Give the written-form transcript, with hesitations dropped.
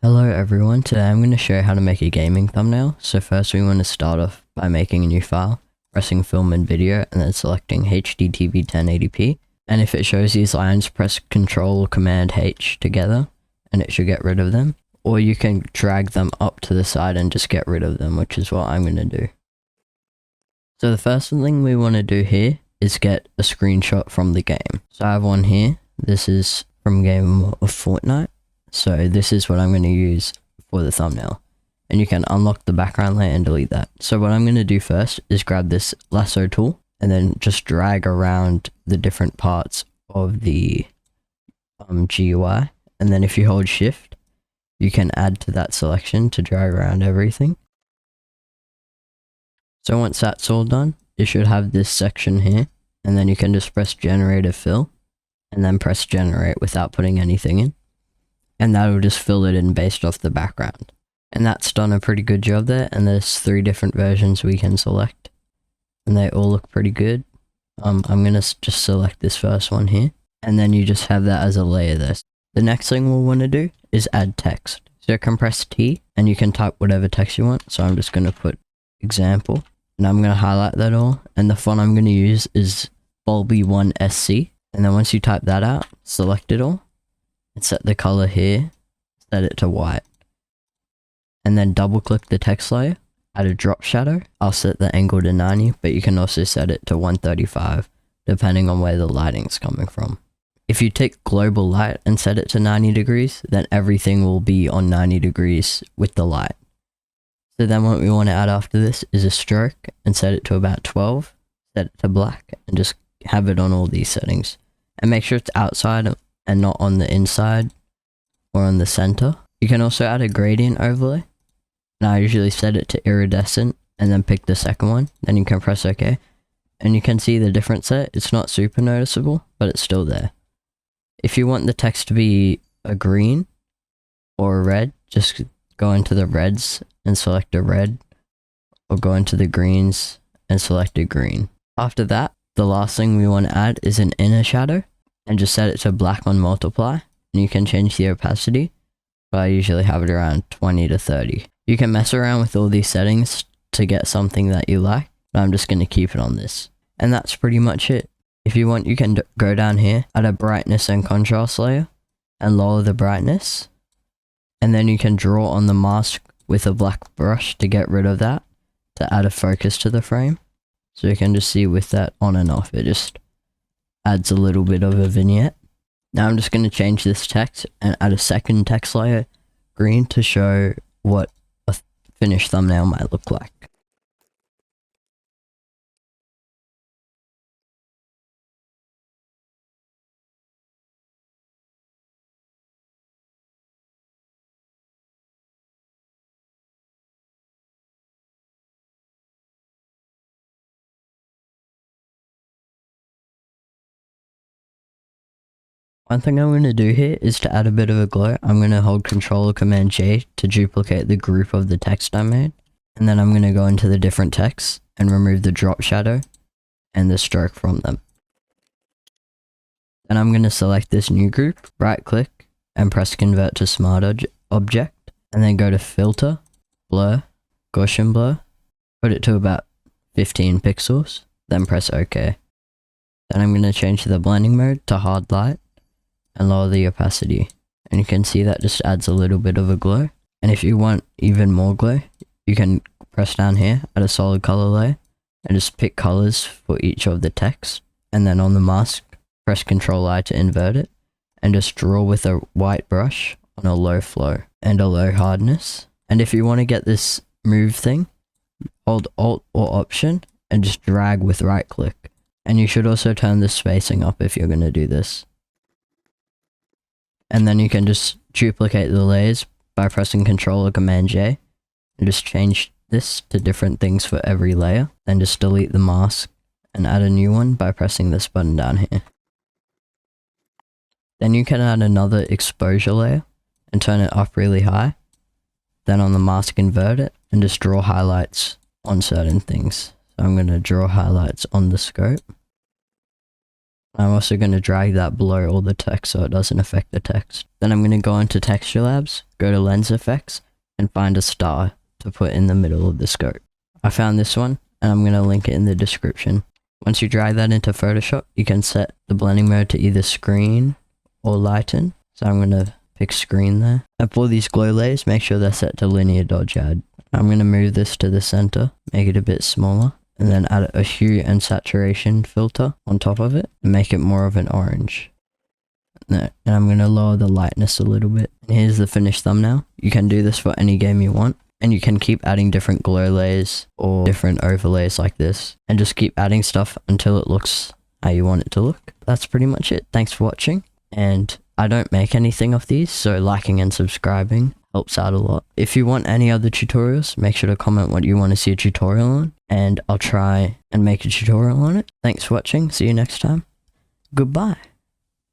Hello everyone, today I'm going to show you how to make a gaming thumbnail. So first we want to start off by making a new file, pressing film and video, and then selecting HDTV 1080p. And if it shows these lines, press Ctrl or Command H together, and it should get rid of them. Or you can drag them up to the side and just get rid of them, which is what I'm going to do. So the first thing we want to do here is get a screenshot from the game. So I have one here. This is from game of Fortnite. So this is what I'm going to use for the thumbnail. And you can unlock the background layer and delete that. So what I'm going to do first is grab this lasso tool and then just drag around the different parts of the GUI. And then if you hold shift, you can add to that selection to drag around everything. So once that's all done, it should have this section here. And then you can just press generative fill and then press generate without putting anything in. And that'll just fill it in based off the background. And that's done a pretty good job there, and there's 3 different versions we can select. And they all look pretty good. I'm gonna just select this first one here, and then you just have that as a layer there. The next thing we'll want to do is add text. So compress T, and you can type whatever text you want. So I'm just gonna put example, and I'm gonna highlight that all, and the font I'm gonna use is Bulby1SC. And then once you type that out, select it all, and set the color here, set it to white. And then double click the text layer, add a drop shadow. I'll set the angle to 90, but you can also set it to 135, depending on where the lighting's coming from. If you take global light and set it to 90 degrees, then everything will be on 90 degrees with the light. So then what we want to add after this is a stroke and set it to about 12, set it to black, and just have it on all these settings. And make sure it's outside and not on the inside or on the center. You can also add a gradient overlay, and I usually set it to iridescent and then pick the second one. Then you can press OK, and you can see the difference there. It's not super noticeable, but it's still there. If you want the text to be a green or a red, just go into the reds and select a red, or go into the greens and select a green. After that, the last thing we want to add is an inner shadow, and just set it to black on multiply, and you can change the opacity, but I usually have it around 20 to 30. You can mess around with all these settings to get something that you like, but I'm just going to keep it on this. And that's pretty much it. If you want, you can go down here, add a brightness and contrast layer, and lower the brightness. And then you can draw on the mask with a black brush to get rid of that, to add a focus to the frame. So you can just see with that on and off, it just adds a little bit of a vignette. Now I'm just going to change this text and add a second text layer, green, to show what a finished thumbnail might look like. One thing I'm going to do here is to add a bit of a glow. I'm going to hold Ctrl or Command J to duplicate the group of the text I made. And then I'm going to go into the different texts and remove the drop shadow and the stroke from them. Then I'm going to select this new group, right click, and press Convert to Smart Object. And then go to Filter, Blur, Gaussian Blur. Put it to about 15 pixels. Then press OK. Then I'm going to change the blending mode to Hard Light and lower the opacity, and you can see that just adds a little bit of a glow. And if you want even more glow, you can press down here, add a solid color layer, and just pick colors for each of the text. And then on the mask, press Ctrl I to invert it, and just draw with a white brush on a low flow and a low hardness. And if you want to get this move thing, hold Alt or Option and just drag with right click. And you should also turn the spacing up if you're going to do this. And then you can just duplicate the layers by pressing Ctrl or Command J, and just change this to different things for every layer. Then just delete the mask and add a new one by pressing this button down here. Then you can add another exposure layer and turn it up really high. Then on the mask, invert it and just draw highlights on certain things. So I'm going to draw highlights on the scope. I'm also going to drag that below all the text so it doesn't affect the text. Then I'm going to go into Texture Labs, go to Lens Effects, and find a star to put in the middle of the scope. I found this one, and I'm going to link it in the description. Once you drag that into Photoshop, you can set the blending mode to either screen or lighten. So I'm going to pick screen there. And for these glow layers, make sure they're set to linear dodge add. I'm going to move this to the center, make it a bit smaller, and then add a hue and saturation filter on top of it and make it more of an orange. And I'm going to lower the lightness a little bit. And here's the finished thumbnail. You can do this for any game you want, and you can keep adding different glow layers or different overlays like this, and just keep adding stuff until it looks how you want it to look. That's pretty much it. Thanks for watching, and I don't make anything of these, so liking and subscribing helps out a lot. If you want any other tutorials, make sure to comment what you want to see a tutorial on, and I'll try and make a tutorial on it. Thanks for watching. See you next time. Goodbye.